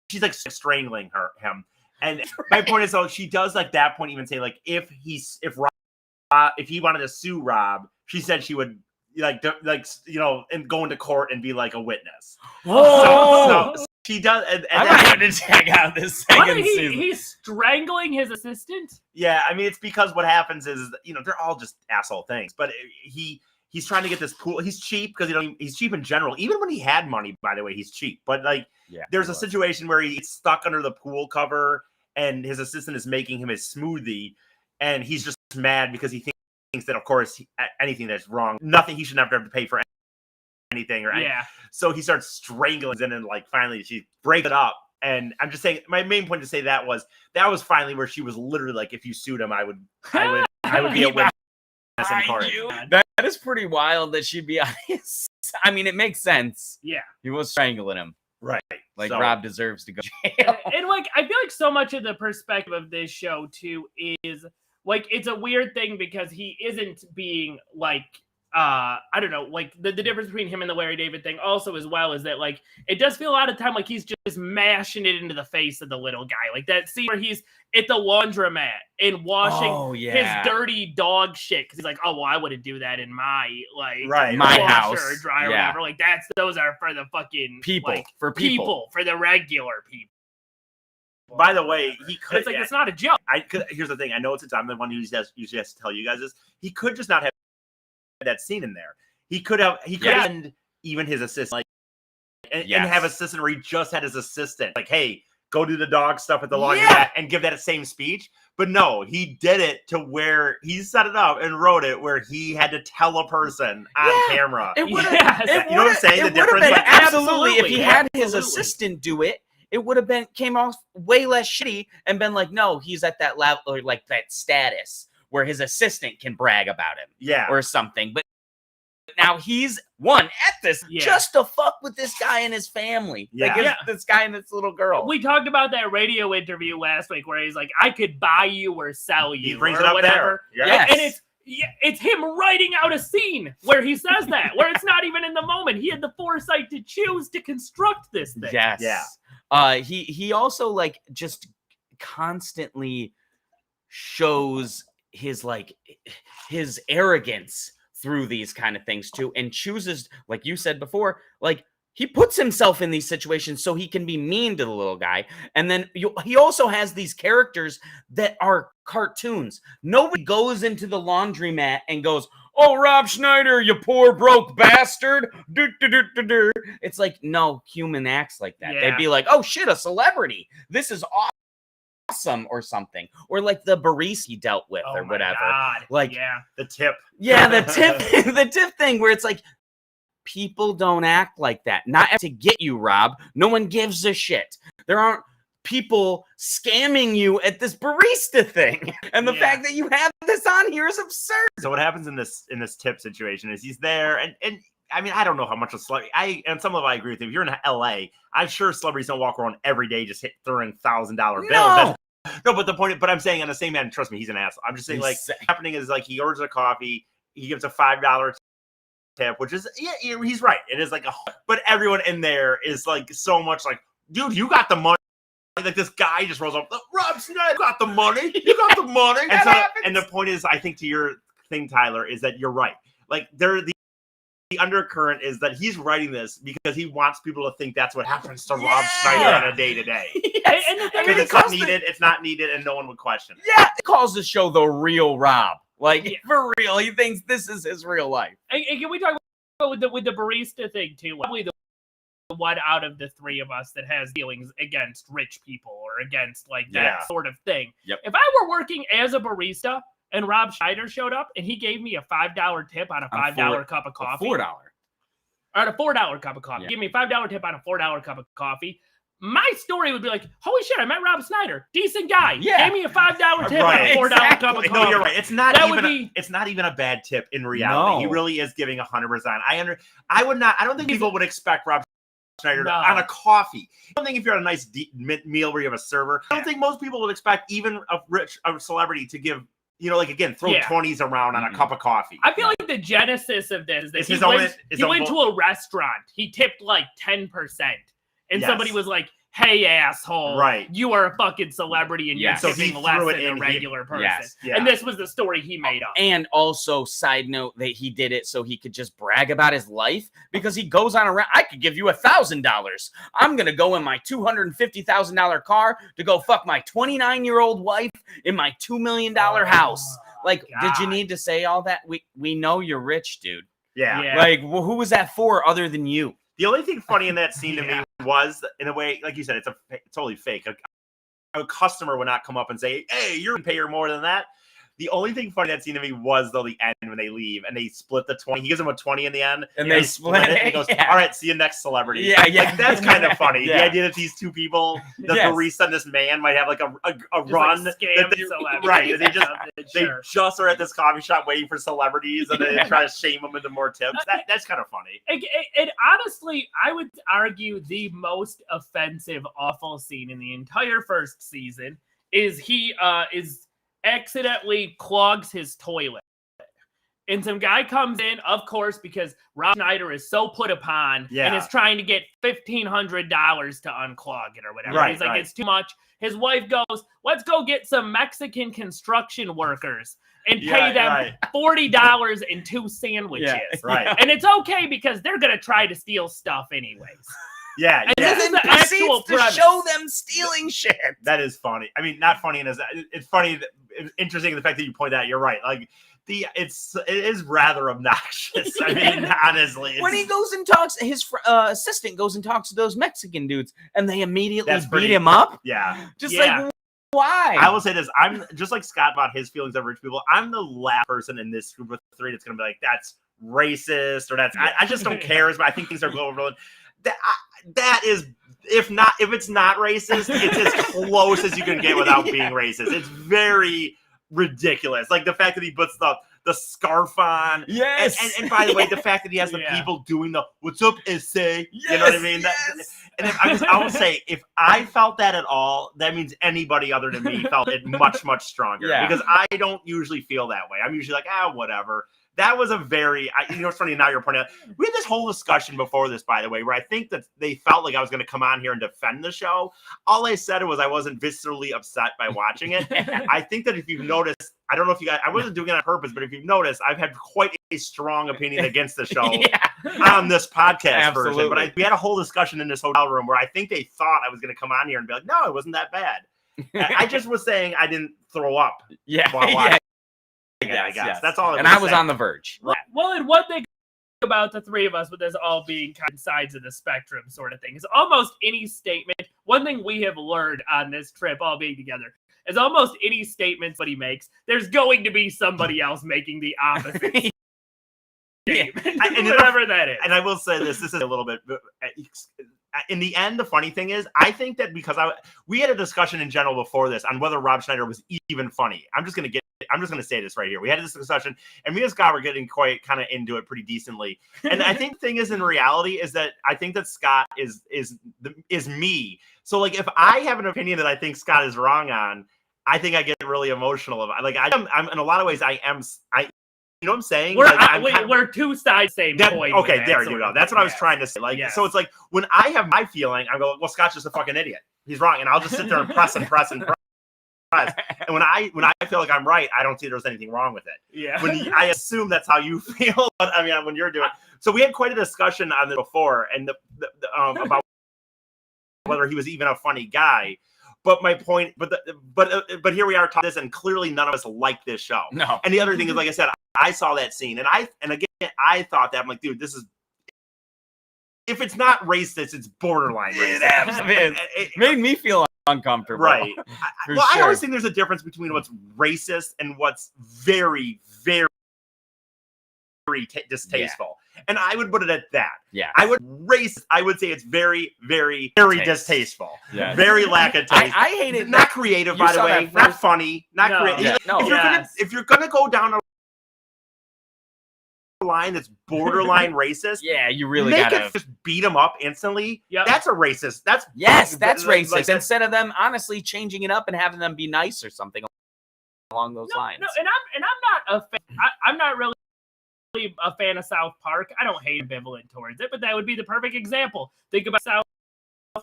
she's like strangling him. And my point is, though, she does like that point even say like if he wanted to sue Rob, she said she would like and go into court and be like a witness. Oh, so she does. And I might have to check out this second season. He's strangling his assistant. Yeah, I mean it's because what happens is they're all just asshole things, but he's trying to get this pool. He's cheap because he's cheap in general. Even when he had money, by the way, he's cheap. But like, there's a situation where he's stuck under the pool cover, and his assistant is making him his smoothie, and he's just mad because he thinks that, of course, anything that's wrong, nothing, he should never have to pay for anything, right? Yeah. So he starts strangling, and then like finally she breaks it up. And I'm just saying, my main point to say that was finally where she was literally like, if you sued him, I would be a witness in court. That is pretty wild that she'd be honest. I mean, it makes sense. Yeah. He was strangling him. Right. Like, Rob deserves to go to jail. And like, I feel like so much of the perspective of this show too is like, it's a weird thing because he isn't being like, I don't know, like the difference between him and the Larry David thing also as well is that like, it does feel a lot of time like he's just mashing it into the face of the little guy. Like that scene where he's at the laundromat and washing his dirty dog shit. Cause he's like, oh, well, I wouldn't do that in my my house or dryer or whatever. Like those are for the fucking people, like, for the regular people. By the way, he could. It's like it's not a joke. Here's the thing. I know I'm the one who usually has to tell you guys this. He could just not have that scene in there. He could have. He could have even his assistant, and have assistant where he just had his assistant, like, hey, go do the dog stuff at the laundromat and give that same speech. But no, he did it to where he set it up and wrote it where he had to tell a person on camera. You know what I'm saying? The difference, absolutely. If he had his assistant do it, it would have came off way less shitty and been like, no, he's at that level or like that status where his assistant can brag about him, or something. But now he's at this just to fuck with this guy and his family, this guy and this little girl. We talked about that radio interview last week where he's like, "I could buy you or sell you," he brings or it up whatever. There. Yes. And it's him writing out a scene where he says that, where it's not even in the moment. He had the foresight to choose to construct this thing. Yes. Yeah. He also like just constantly shows his arrogance through these kind of things too, and chooses, like you said before, like he puts himself in these situations so he can be mean to the little guy. And then he also has these characters that are cartoons. Nobody goes into the laundromat and goes, "Oh, Rob Schneider, you poor broke bastard." It's like, no human acts like that. They'd be like, "Oh shit, a celebrity. This is awesome," or something, or like the barista he dealt with, or whatever. God. Like the tip, the tip thing, where it's like people don't act like that. Not to get you, Rob. No one gives a shit. There aren't people scamming you at this barista thing, and the fact that you have this on here is absurd. So what happens in this tip situation is he's there, and I mean, I don't know how much a celebrity. And some of it I agree with you. If you're in LA, I'm sure celebrities don't walk around every day just throwing $1,000 bills. No, but the point. But I'm saying on the same end, trust me, he's an asshole. I'm just saying, like, what's happening is like he orders a coffee, he gives a $5 tip, which is he's right. It is like but everyone in there is like so much like, dude, you got the money. Like this guy just rolls up, Rob Schneider got the money. You got the money. And the point is, I think to your thing, Tyler, is that you're right. Like the undercurrent is that he's writing this because he wants people to think that's what happens to Rob Schneider on a day-to-day. Yes. Because it's not needed, and no one would question it. Yeah, it calls the show The Real Rob. Like, for real, he thinks this is his real life. And can we talk about with the barista thing, too? Probably the one out of the three of us that has feelings against rich people or against like that sort of thing. Yep. If I were working as a barista and Rob Schneider showed up and he gave me a $5 tip on a $5 cup of coffee. $4. Or a $4 cup of coffee. Yeah. Give me a $5 tip on a $4 cup of coffee. My story would be like, holy shit, I met Rob Schneider. Decent guy. Yeah. Gave me a $5 tip on a $4 cup of coffee. No, you're right. It's not even a bad tip in reality. No. He really is giving 100%. I don't think people would expect Rob Schneider on a coffee. I don't think if you're at a nice meal where you have a server, I don't think most people would expect even a celebrity to give, throw 20s around on a cup of coffee. I feel like the genesis of this is that he went to a restaurant. He tipped like 10%. And somebody was like, hey, asshole, you are a fucking celebrity and you're tipping less than a regular person. And this was the story he made up. And also, side note, that he did it so he could just brag about his life because he goes on around. I could give you $1,000. I'm going to go in my $250,000 car to go fuck my 29-year-old wife in my $2 million house. Like, did you need to say all that? We know you're rich, dude. Yeah. Like, well, who was that for other than you? The only thing funny in that scene to me was, in a way, like you said, it's totally fake. A customer would not come up and say, hey, you're going to pay her more than that. The only thing funny in that scene to me was, though, the end when they leave and they split the 20. He gives them a 20 in the end. And they split it. And he goes, all right, see you next celebrity. Yeah. Like, that's kind of funny. The idea that these two people, the barista and this man, might have like a run. Like scam right. They just are at this coffee shop waiting for celebrities and they try to shame them into more tips. That's kind of funny. And honestly, I would argue the most offensive, awful scene in the entire first season is he accidentally clogs his toilet. And some guy comes in, of course, because Rob Schneider is so put upon and is trying to get $1,500 to unclog it or whatever. He's like, it's too much. His wife goes, let's go get some Mexican construction workers and pay them $40 and 2 sandwiches. And it's okay because they're going to try to steal stuff anyways. Yeah, and this is the actual to show them stealing shit. That is funny. I mean, not funny as it's funny. It's interesting the fact that you point out. You're right. Like it is rather obnoxious. I mean, honestly, when he goes and talks, his assistant goes and talks to those Mexican dudes, and they immediately beat him up. Yeah, like why? I will say this: I'm just like Scott about his feelings of rich people. I'm the last person in this group of 3 that's going to be like, that's racist or that's. I just don't care. But I think things are global. That is, if it's not racist, it's as close as you can get without being racist. It's very ridiculous. Like the fact that he puts the scarf on. Yes. And by the way, the fact that he has the people doing the "What's up, essay?" You know what I mean? And I will say, if I felt that at all, that means anybody other than me felt it much, much stronger. Yeah. Because I don't usually feel that way. I'm usually like, whatever. That was a very, it's funny now you're pointing out. We had this whole discussion before this, by the way, where I think that they felt like I was going to come on here and defend the show. All I said was I wasn't viscerally upset by watching it. I think that if you've noticed, I don't know if you guys, I wasn't doing it on purpose, but if you've noticed, I've had quite a strong opinion against the show on this podcast version. But we had a whole discussion in this hotel room where I think they thought I was going to come on here and be like, no, it wasn't that bad. I just was saying I didn't throw up. I guess. That's all. I was on the verge. Well, and one thing about the 3 of us, with us all being kind of sides of the spectrum sort of thing, is almost any statement. One thing we have learned on this trip, all being together, is almost any statement somebody makes, there's going to be somebody else making the opposite. Whatever that is. And I will say this is a little bit. In the end, the funny thing is, I think that because we had a discussion in general before this on whether Rob Schneider was even funny. I'm just going to say this right here. We had this discussion, and me and Scott were getting quite kind of into it pretty decently. And I think the thing is, in reality, is that I think that Scott is me. So like, if I have an opinion that I think Scott is wrong on, I think I get really emotional about it. Like I'm in a lot of ways, you know what I'm saying? We're 2 sides same coin. Okay, there you go. That's what I was trying to say. Like, so it's like when I have my feeling, I go, well, Scott's just a fucking idiot. He's wrong, and I'll just sit there and press. And when I feel like I'm right, I don't see there's anything wrong with it. Yeah. I assume that's how you feel. But I mean, when you're doing so, we had quite a discussion on it before, and about whether he was even a funny guy. But my point, but here we are talking this, and clearly none of us like this show. No. And the other thing is, like I said, I saw that scene, and again, I thought that I'm like, dude, this is if it's not racist, it's borderline racist. It made me feel uncomfortable. Right. For I sure. always think there's a difference between what's racist and what's very, very distasteful. And I would put it at that. Yeah. I would say it's very, very, very distasteful. Yeah. Very lack of taste. I hate it. Not creative, by the way. Not funny. Not creative. Yeah. No. If you're gonna go down a line that's borderline racist, yeah, you really make gotta it just beat them up instantly. Yep. That's a racist. That's racist. Like, Instead of them honestly changing it up and having them be nice or something along those lines. No, and I'm not a fan. I'm not really a fan of South Park. I don't hate ambivalent towards it, but that would be the perfect example. Think about South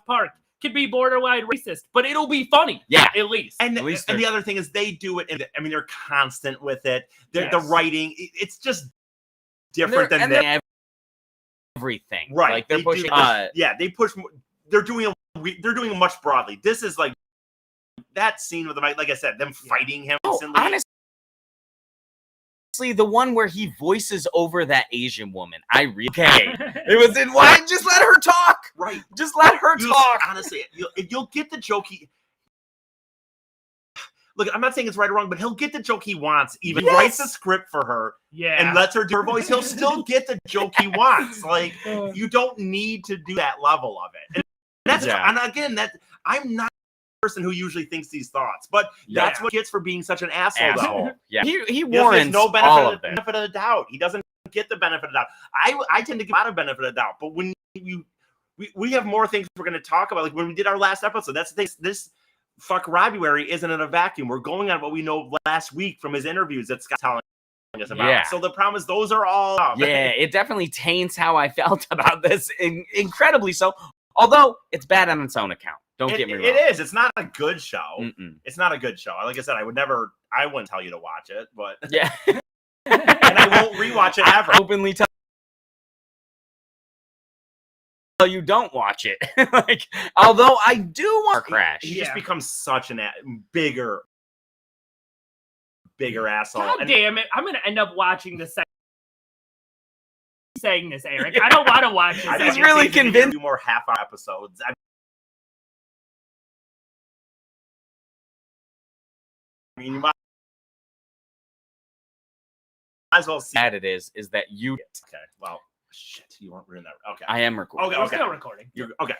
Park. Could be borderline racist, but it'll be funny. Yeah, at least. And the other thing is they do it. I mean, they're constant with it. The writing, it's just different than everything. Right? Like they're pushing. They push. They're doing much broadly. This is like that scene with them. Like I said, them fighting him. Honestly, the one where he voices over that Asian woman. It was in why just let her talk. Right. Just let her talk. Honestly, you'll get the joke. Look, I'm not saying it's right or wrong, but he'll get the joke he wants. Even writes the script for her, and lets her do her voice. He'll still get the joke he wants. Like you don't need to do that level of it. And that's and again I'm not a person who usually thinks these thoughts, but that's what he gets for being such an asshole. Though. Yeah, he warrants no all of benefit of the doubt. He doesn't get the benefit of the doubt. I tend to give a lot of benefit of the doubt, but when we have more things we're going to talk about. Like when we did our last episode, that's the thing. This fuck Robuary isn't in a vacuum. We're going on what we know last week from his interviews that Scott's telling us about. Yeah. So the problem is those are all it definitely taints how I felt about this incredibly so. Although it's bad on its own account. Don't get me wrong. It is. It's not a good show. It's not a good show. Like I said, I wouldn't tell you to watch it, but yeah. And I won't rewatch it ever. Openly tell you don't watch it. Like, although I do want Crash. He just becomes such a bigger asshole. God damn it! I'm gonna end up watching the second. Saying this, Eric. I don't want to watch this. I was really convinced. Do more half-hour episodes. I mean, you might as well see. That it is that you. Okay. Well. Shit, you weren't in that. Okay. I am recording. Okay. We're still recording. Okay.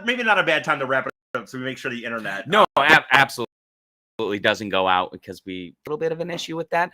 Maybe not a bad time to wrap it up, so we make sure the internet. No, absolutely doesn't go out because we a little bit of an issue with that.